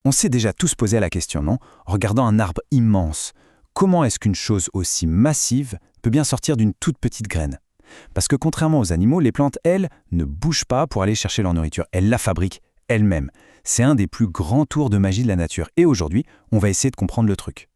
On s'est déjà tous posé la question, non? Regardant un arbre immense, comment est-ce qu'une chose aussi massive peut bien sortir d'une toute petite graine? Parce que contrairement aux animaux, les plantes, elles, ne bougent pas pour aller chercher leur nourriture. Elles la fabriquent elles-mêmes. C'est un des plus grands tours de magie de la nature. Et aujourd'hui, on va essayer de comprendre le truc.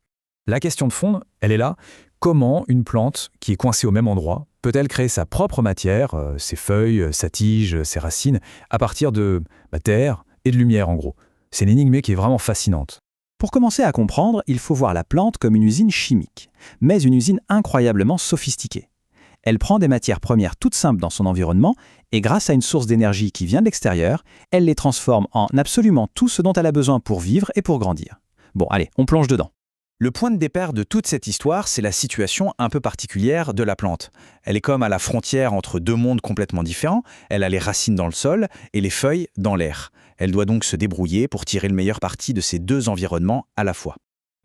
La question de fond, elle est là. Comment une plante qui est coincée au même endroit peut-elle créer sa propre matière, ses feuilles, sa tige, ses racines, à partir de terre et de lumière en gros? C'est une énigme qui est vraiment fascinante. Pour commencer à comprendre, il faut voir la plante comme une usine chimique, mais une usine incroyablement sophistiquée. Elle prend des matières premières toutes simples dans son environnement et grâce à une source d'énergie qui vient de l'extérieur, elle les transforme en absolument tout ce dont elle a besoin pour vivre et pour grandir. Bon, allez, on plonge dedans. Le point de départ de toute cette histoire, c'est la situation un peu particulière de la plante. Elle est comme à la frontière entre deux mondes complètement différents. Elle a les racines dans le sol et les feuilles dans l'air. Elle doit donc se débrouiller pour tirer le meilleur parti de ces deux environnements à la fois.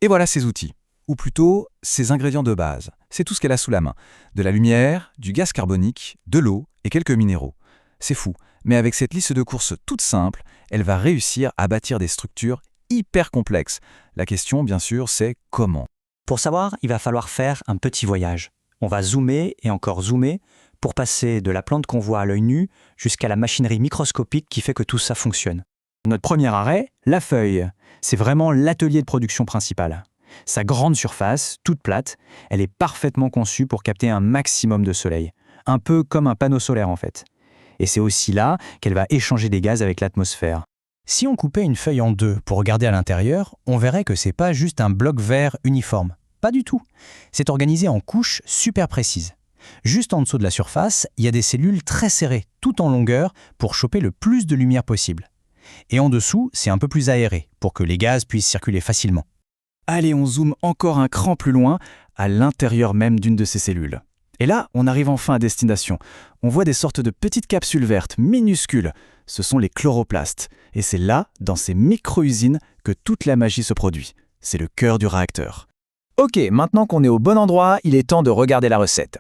Et voilà ses outils, ou plutôt ses ingrédients de base. C'est tout ce qu'elle a sous la main. De la lumière, du gaz carbonique, de l'eau et quelques minéraux. C'est fou, mais avec cette liste de courses toute simple, elle va réussir à bâtir des structures hyper complexes. La question, bien sûr, c'est comment? Pour savoir, il va falloir faire un petit voyage. On va zoomer et encore zoomer pour passer de la plante qu'on voit à l'œil nu jusqu'à la machinerie microscopique qui fait que tout ça fonctionne. Notre premier arrêt, la feuille. C'est vraiment l'atelier de production principal. Sa grande surface, toute plate, elle est parfaitement conçue pour capter un maximum de soleil. Un peu comme un panneau solaire en fait. Et c'est aussi là qu'elle va échanger des gaz avec l'atmosphère. Si on coupait une feuille en deux pour regarder à l'intérieur, on verrait que c'est pas juste un bloc vert uniforme. Pas du tout. C'est organisé en couches super précises. Juste en dessous de la surface, il y a des cellules très serrées, tout en longueur, pour choper le plus de lumière possible. Et en dessous, c'est un peu plus aéré, pour que les gaz puissent circuler facilement. Allez, on zoome encore un cran plus loin, à l'intérieur même d'une de ces cellules. Et là, on arrive enfin à destination. On voit des sortes de petites capsules vertes, minuscules. Ce sont les chloroplastes. Et c'est là, dans ces micro-usines, que toute la magie se produit. C'est le cœur du réacteur. Ok, maintenant qu'on est au bon endroit, il est temps de regarder la recette.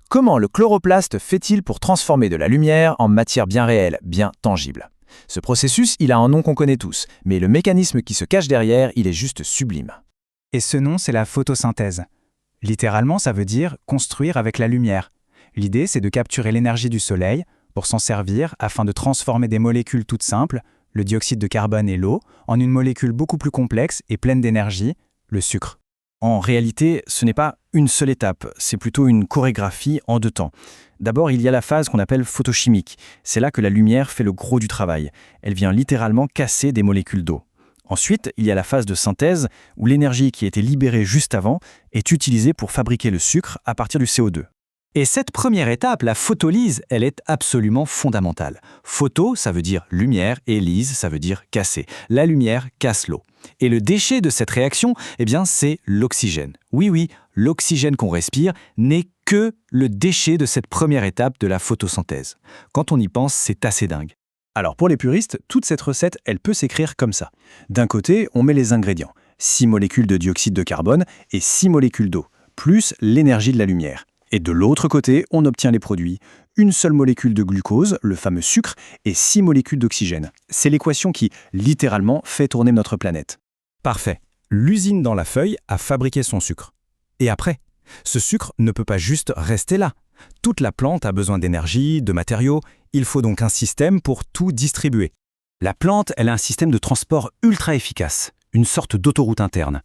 Comment le chloroplaste fait-il pour transformer de la lumière en matière bien réelle, bien tangible? Ce processus, il a un nom qu'on connaît tous, mais le mécanisme qui se cache derrière, il est juste sublime. Et ce nom, c'est la photosynthèse. Littéralement, ça veut dire construire avec la lumière. L'idée, c'est de capturer l'énergie du soleil pour s'en servir afin de transformer des molécules toutes simples, le dioxyde de carbone et l'eau, en une molécule beaucoup plus complexe et pleine d'énergie, le sucre. En réalité, ce n'est pas une seule étape, c'est plutôt une chorégraphie en deux temps. D'abord, il y a la phase qu'on appelle photochimique. C'est là que la lumière fait le gros du travail. Elle vient littéralement casser des molécules d'eau. Ensuite, il y a la phase de synthèse, où l'énergie qui a été libérée juste avant est utilisée pour fabriquer le sucre à partir du CO2. Et cette première étape, la photolyse, elle est absolument fondamentale. Photo, ça veut dire lumière, et lyse, ça veut dire casser. La lumière casse l'eau. Et le déchet de cette réaction, c'est l'oxygène. Oui, l'oxygène qu'on respire n'est que le déchet de cette première étape de la photosynthèse. Quand on y pense, c'est assez dingue. Alors pour les puristes, toute cette recette, elle peut s'écrire comme ça. D'un côté, on met les ingrédients. 6 molécules de dioxyde de carbone et 6 molécules d'eau, plus l'énergie de la lumière. Et de l'autre côté, on obtient les produits. Une seule molécule de glucose, le fameux sucre, et 6 molécules d'oxygène. C'est l'équation qui, littéralement, fait tourner notre planète. Parfait. L'usine dans la feuille a fabriqué son sucre. Et après, ce sucre ne peut pas juste rester là. Toute la plante a besoin d'énergie, de matériaux. Il faut donc un système pour tout distribuer. La plante, elle a un système de transport ultra efficace, une sorte d'autoroute interne.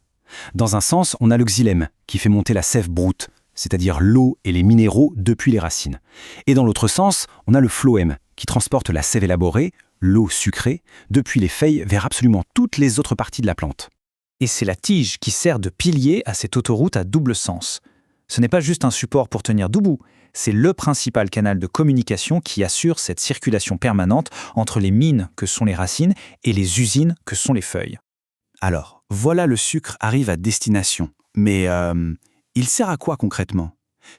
Dans un sens, on a le xylème, qui fait monter la sève broute, c'est-à-dire l'eau et les minéraux depuis les racines. Et dans l'autre sens, on a le phloème, qui transporte la sève élaborée, l'eau sucrée, depuis les feuilles vers absolument toutes les autres parties de la plante. Et c'est la tige qui sert de pilier à cette autoroute à double sens. Ce n'est pas juste un support pour tenir debout, c'est le principal canal de communication qui assure cette circulation permanente entre les mines que sont les racines et les usines que sont les feuilles. Alors, voilà le sucre arrive à destination. Mais il sert à quoi concrètement?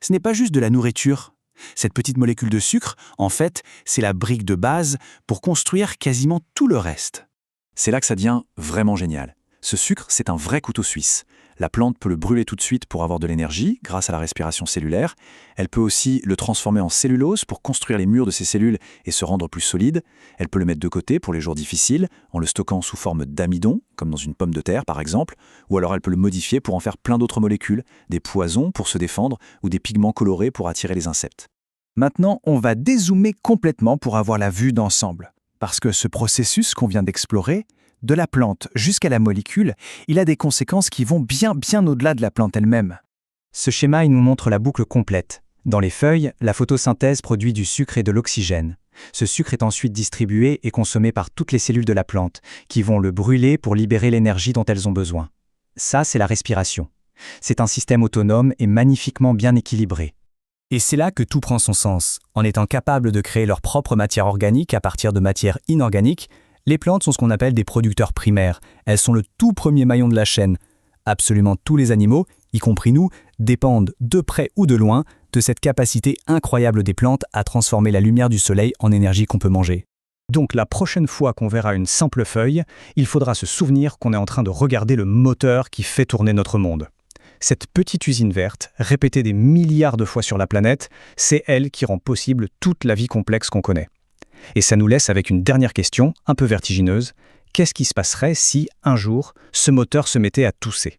Ce n'est pas juste de la nourriture. Cette petite molécule de sucre, en fait, c'est la brique de base pour construire quasiment tout le reste. C'est là que ça devient vraiment génial. Ce sucre, c'est un vrai couteau suisse. La plante peut le brûler tout de suite pour avoir de l'énergie, grâce à la respiration cellulaire. Elle peut aussi le transformer en cellulose pour construire les murs de ses cellules et se rendre plus solide. Elle peut le mettre de côté pour les jours difficiles, en le stockant sous forme d'amidon, comme dans une pomme de terre par exemple, ou alors elle peut le modifier pour en faire plein d'autres molécules, des poisons pour se défendre ou des pigments colorés pour attirer les insectes. Maintenant, on va dézoomer complètement pour avoir la vue d'ensemble. Parce que ce processus qu'on vient d'explorer, de la plante jusqu'à la molécule, il a des conséquences qui vont bien au-delà de la plante elle-même. Ce schéma, il nous montre la boucle complète. Dans les feuilles, la photosynthèse produit du sucre et de l'oxygène. Ce sucre est ensuite distribué et consommé par toutes les cellules de la plante, qui vont le brûler pour libérer l'énergie dont elles ont besoin. Ça, c'est la respiration. C'est un système autonome et magnifiquement bien équilibré. Et c'est là que tout prend son sens. En étant capables de créer leur propre matière organique à partir de matières inorganiques, les plantes sont ce qu'on appelle des producteurs primaires. Elles sont le tout premier maillon de la chaîne. Absolument tous les animaux, y compris nous, dépendent de près ou de loin de cette capacité incroyable des plantes à transformer la lumière du soleil en énergie qu'on peut manger. Donc la prochaine fois qu'on verra une simple feuille, il faudra se souvenir qu'on est en train de regarder le moteur qui fait tourner notre monde. Cette petite usine verte, répétée des milliards de fois sur la planète, c'est elle qui rend possible toute la vie complexe qu'on connaît. Et ça nous laisse avec une dernière question, un peu vertigineuse. Qu'est-ce qui se passerait si, un jour, ce moteur se mettait à tousser ?